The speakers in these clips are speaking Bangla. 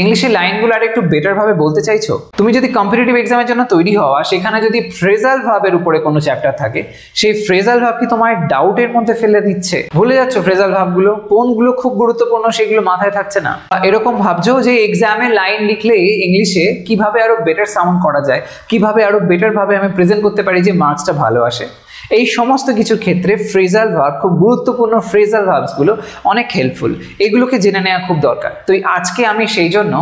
ইংলিশের লাইনগুলো আর একটু বেটার ভাবে বলতে চাইছো? তুমি যদি কম্পিটিটিভ এক্সামের জন্য তৈরি হওয়া, সেখানে যদি ফ্রেজাল ভার্বের উপরে কোনো চ্যাপ্টার থাকে, সেই ফ্রেজাল ভার্ব কি তোমার ডাউটের মধ্যে ফেলে দিচ্ছে? ভুলে যাচ্ছ ফ্রেজাল ভার্বগুলো, কোনগুলো খুব গুরুত্বপূর্ণ সেগুলো মাথায় থাকছে না। এরকম ভাবছো যে এক্সামে লাইন লিখলে ইংলিশে কিভাবে আরো বেটার সাউন্ড করা যায়, কিভাবে আরো বেটার ভাবে আমি প্রেজেন্ট করতে পারি যে মার্কসটা ভালো আসে। এই সমস্ত কিছু ক্ষেত্রে ফ্রেজাল ভার্ব, খুব গুরুত্বপূর্ণ ফ্রেজাল ভার্বসগুলো অনেক হেল্পফুল, এগুলোকে জেনে নেওয়া খুব দরকার। তো আজকে আমি সেই জন্য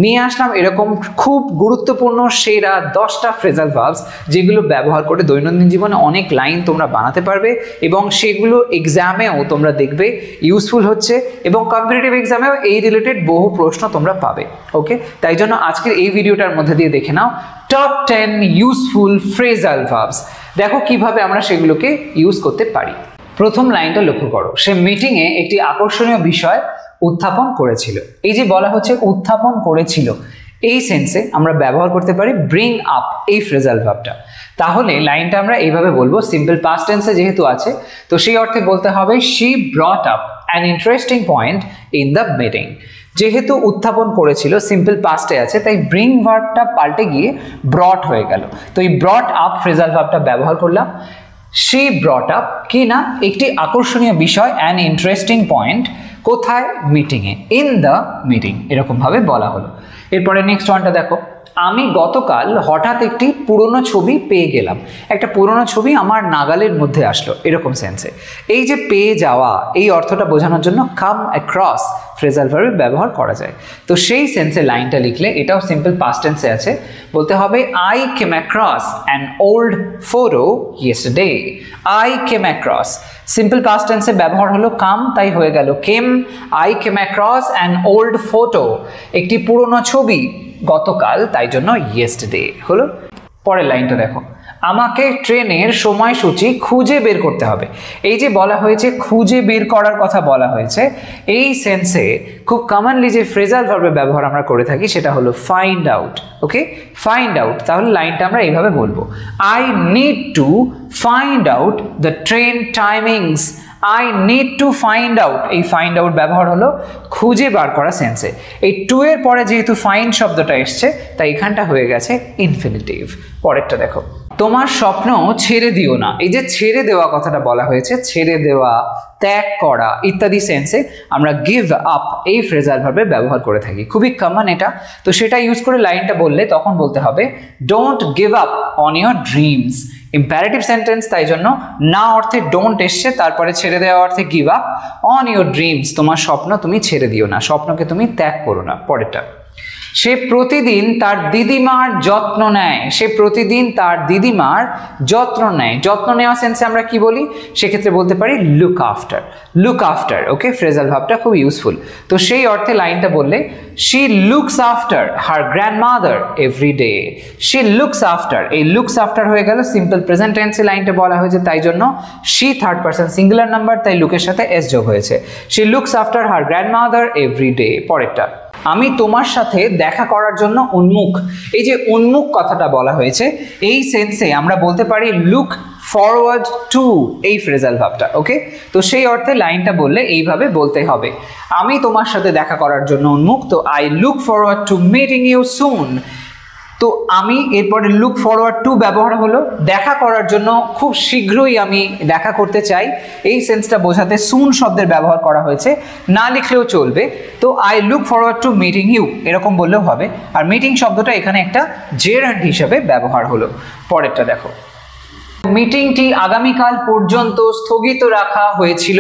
নিয়ে আসলাম এরকম খুব গুরুত্বপূর্ণ সেরা 10টা ফ্রেজাল ভার্বস, যেগুলো ব্যবহার করে দৈনন্দিন জীবনে অনেক লাইন তোমরা বানাতে পারবে এবং সেগুলো এক্সামেও তোমরা দেখবে ইউজফুল হচ্ছে এবং কম্পিটিটিভ এক্সামেও এই রিলেটেড বহু প্রশ্ন তোমরা পাবে। ওকে, তাই জন্য আজকের এই ভিডিওটার মধ্যে দিয়ে দেখে নাও টপ 10 ইউজফুল ফ্রেজাল ভার্বস। দেখো কিভাবে আমরা সেগুলোকে ইউজ করতে পারি। প্রথম লাইনটা লক্ষ্য করো, সে মিটিংয়ে একটি আকর্ষণীয় বিষয় উত্থাপন করেছিল। এই যে বলা হচ্ছে উত্থাপন করেছিল, এই সেন্সে আমরা ব্যবহার করতে পারি ব্রিং আপ এই ফ্রেজাল ভার্বটা। তাহলে লাইনটা আমরা এইভাবে বলবো, সিম্পল পাস্ট টেন্সে যেহেতু আছে, তো সেই অর্থে বলতে হবে she brought up an interesting point in the meeting. যেহেতু উত্থাপন করেছিল, সিম্পল পাস্টে আছে, তাই ব্রিং ভার্বটা পাল্টে গিয়ে ব্রট হয়ে গেল। তো এই ব্রট আপ ফ্রেজাল ভার্বটা ব্যবহার করলাম। শি ব্রট আপ কি না, একটি আকর্ষণীয় বিষয়, অ্যান ইন্টারেস্টিং পয়েন্ট, কোথায়? মিটিংয়ে, ইন দ্য মিটিং, এরকম ভাবে বলা হলো। এরপরে নেক্সট ওয়ানটা দেখো, আমি গতকাল হঠাৎ একটি পুরনো ছবি পেয়ে গেলাম। একটা পুরনো ছবি আমার নাগালের মধ্যে আসলো, এরকম সেন্সে। এই যে পেয়ে যাওয়া, এই অর্থটা বোঝানোর জন্য কাম অ্যাক্রস ফ্রেজাল ভার্ব ব্যবহার করা যায়। তো সেই সেন্সে লাইনটা লিখলে, এটাও সিম্পল পাস্ট টেন্সে আছে, বলতে হবে I came across an old photo yesterday. I came across, simple past টেন্সে ব্যবহার হলো কাম, তাই হয়ে গেল came. I came across an old photo, একটি পুরনো ছবি গতকাল, তাই জন্য ইয়েস্টারডে হলো। পরের লাইনটা দেখো, আমাকে ট্রেনের সময়সূচি খুঁজে বের করতে হবে। এই যে বলা হয়েছে খুঁজে বের করার কথা বলা হয়েছে, এই সেন্সে খুব কমনলি যে ফ্রেজাল ভার্বের ব্যবহার আমরা করে থাকি সেটা হলো ফাইন্ড আউট। ওকে, ফাইন্ড আউট। তাহলে লাইনটা আমরা এইভাবে বলবো, I need to find out the train timings. I need to find out, এই ফাইন্ড আউট ব্যবহার হলো খুঁজে বার করা সেন্সে। এই টু এর পরে যেহেতু ফাইন্ড শব্দটা এসছে, তাই এখানটা হয়ে গেছে ইনফিনিটিভ। পরেরটা দেখো, তোমার স্বপ্ন ছেড়ে দিও না। এই যে ছেড়ে দেওয়া কথাটা বলা হয়েছে, ছেড়ে দেওয়া, ত্যাগ করা ইত্যাদি সেন্সে আমরা গিভ আপ এই ফ্রেজাল ভার্বে ব্যবহার করে থাকি, খুবই কমন এটা। তো সেটা ইউজ করে লাইনটা বললে তখন বলতে হবে don't give up on your dreams. Imperative sentence, তাই জন্য না অর্থে ডোন্ট এসছে, তারপরে ছেড়ে দেওয়া অর্থে give up on your dreams. তোমার স্বপ্ন তুমি ছেড়ে দিও না, স্বপ্নকে তুমি ত্যাগ করো না। পরেরটা, সে প্রতিদিন তার দিদিমার যত্ন নেয়। সে প্রতিদিন তার দিদিমার যত্ন নেয়। যত্ন নেওয়া সেন্সে আমরা কি বলি? সেক্ষেত্রে বলতে পারি লুক আফটার। লুক আফটার, ওকে, ফ্রেজাল ভার্বটা খুব ইউজফুল। তো সেই অর্থে লাইনটা বললে she looks after her grandmother every day. She looks after, এই লুকস আফটার হয়ে গেল সিম্পল প্রেজেন্ট টেন্সে লাইনটা বলা হয়েছে, তাই জন্য she third person singular number, তাই লুকের সাথে এস যোগ হয়েছে। She looks after her grandmother every day. পরেরটা, আমি তোমার সাথে দেখা করার জন্য উন্মুখ। এই যে উন্মুখ কথাটা বলা হয়েছে, এই সেন্সে আমরা বলতে পারি লুক ফরওয়ার্ড টু এই ফ্রেজাল ভার্বটা। ওকে, তো সেই অর্থে লাইনটা বললে এইভাবে বলতে হবে, আমি তোমার সাথে দেখা করার জন্য উন্মুখ। তো I look forward to meeting you soon. তো আমি এরপরে লুক ফরওয়ার্ড টু ব্যবহার হলো দেখা করার জন্য, খুব শীঘ্রই আমি দেখা করতে চাই, এই সেন্সটা বোঝাতে সুন শব্দের ব্যবহার করা হয়েছে, না লিখলেও চলবে। তো I look forward to meeting you এরকম বললেও হবে। আর মিটিং শব্দটা এখানে একটা জেরান্ড হিসেবে ব্যবহার হলো। পরেরটা দেখো, মিটিংটি আগামীকাল পর্যন্ত স্থগিত রাখা হয়েছিল।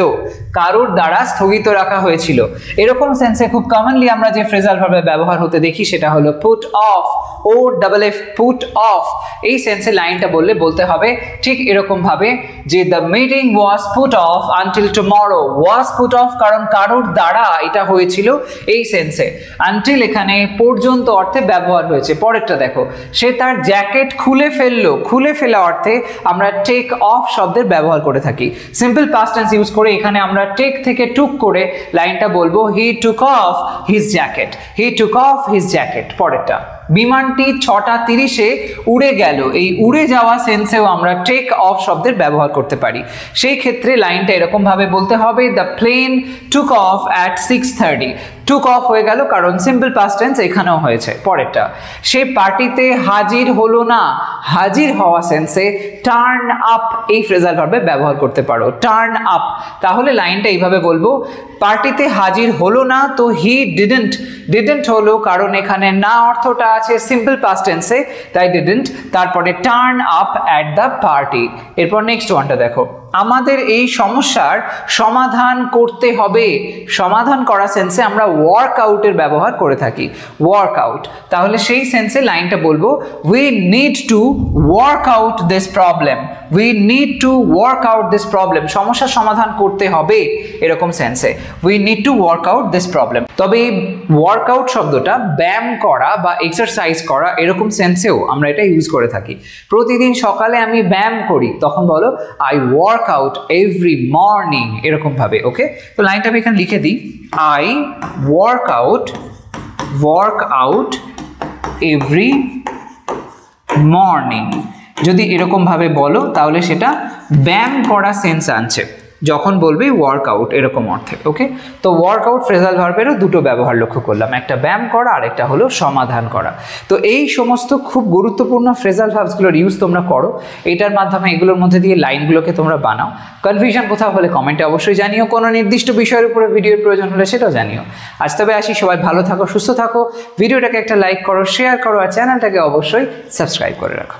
কারোর দ্বারা স্থগিত রাখা হয়েছিল, এরকম সেন্সে খুব কমনলি আমরা যে ফ্রেজাল ভার্বের ব্যবহার হতে দেখি সেটা হলো put off, O double F, put off. এই সেন্সে লাইনটা বললে বলতে হবে ঠিক এরকম ভাবে যে the meeting was put off until tomorrow. Was put off কারণ কারোর দ্বারা এটা হয়েছিল, এই সেন্সে। আনটিল এখানে পর্যন্ত অর্থে ব্যবহার হয়েছে। পরেরটা দেখো, সে তার জ্যাকেট খুলে ফেললো। খুলে ফেলা অর্থে আমরা টেক অফ শব্দের ব্যবহার করে থাকি। সিম্পল পাস্ট টেন্স ইউজ করে এখানে আমরা টেক থেকে টুক করে লাইনটা বলবো হি টুক অফ হিজ জ্যাকেট। হি টুক অফ হিজ জ্যাকেট। পরেরটা, বিমানটি 6:30-এ উড়ে গেল, এই উড়ে যাওয়া সেন্সেও আমরা টেক অফ শব্দের ব্যবহার করতে পারি। সেই ক্ষেত্রে লাইনটা এরকম ভাবে বলতে হবে, the plane took off at 6:30। Took off হয়ে গেল কারণ সিম্পল পাস্ট টেন্স এখানেও হয়েছে। পরেরটা, সে পার্টিতে হাজির হলো না, হাজির হওয়া সেন্সে টার্ন আপ এই ফ্রেজাল ভার্বে ব্যবহার করতে পারো, টার্ন আপ। তাহলে লাইনটা এইভাবে বলবো, পার্টিতে হাজির হলো না, তো হি ডিডন্ট, ডিডন্ট হলো কারণ এখানে না অর্থটা আছে সিম্পল পাস্ট টেন্সে, তাই ডিডন্ট, তারপরে turn up at the party. এরপর নেক্সট ওয়ানটা দেখো, আমাদের এই সমস্যার সমাধান করতে হবে। সমাধান করা সেন্সে আমরা ওয়ার্ক আউটের ব্যবহার করে থাকি, ওয়ার্ক আউট। তাহলে সেই সেন্সে লাইনটা বলবো, we need to work out this problem, we need to work out this problem, সমস্যার সমাধান করতে হবে এরকম সেন্সে, we need to work out this problem. তবে এই ওয়ার্ক আউট শব্দটা ব্যায়াম করা বা এক্সারসাইজ করা এরকম সেন্সেও আমরা এটা ইউজ করে থাকি। প্রতিদিন সকালে আমি ব্যায়াম করি, তখন বলো I work out every morning, এরকম ভাবে। ওকে, তো লাইনটা আমি এখানে লিখে দিই, I work out every morning. যদি এরকম ভাবে বলো তাহলে সেটা ব্যায়াম করা সেন্স আনছে যখন বলবে ওয়ার্কআউট এরকম অর্থে। ওকে, তো ওয়ার্কআউট ফ্রেজাল ভার্বেরও দুটো ব্যবহার লক্ষ্য করলাম, একটা ব্যায়াম করা আর একটা হলো সমাধান করা। তো এই সমস্ত খুব গুরুত্বপূর্ণ ফ্রেজাল ভার্বসগুলোর ইউজ তোমরা করো, এটার মাধ্যমে এগুলোর মধ্যে দিয়ে লাইনগুলোকে তোমরা বানাও। কনফিউশন কোথাও হলে কমেন্টে অবশ্যই জানিও, কোনো নির্দিষ্ট বিষয়ের উপরে ভিডিওর প্রয়োজন হলে সেটাও জানিও। আজ তবে আসি, সবাই ভালো থাকো, সুস্থ থাকো, ভিডিওটাকে একটা লাইক করো, শেয়ার করো আর চ্যানেলটাকে অবশ্যই সাবস্ক্রাইব করে রাখো।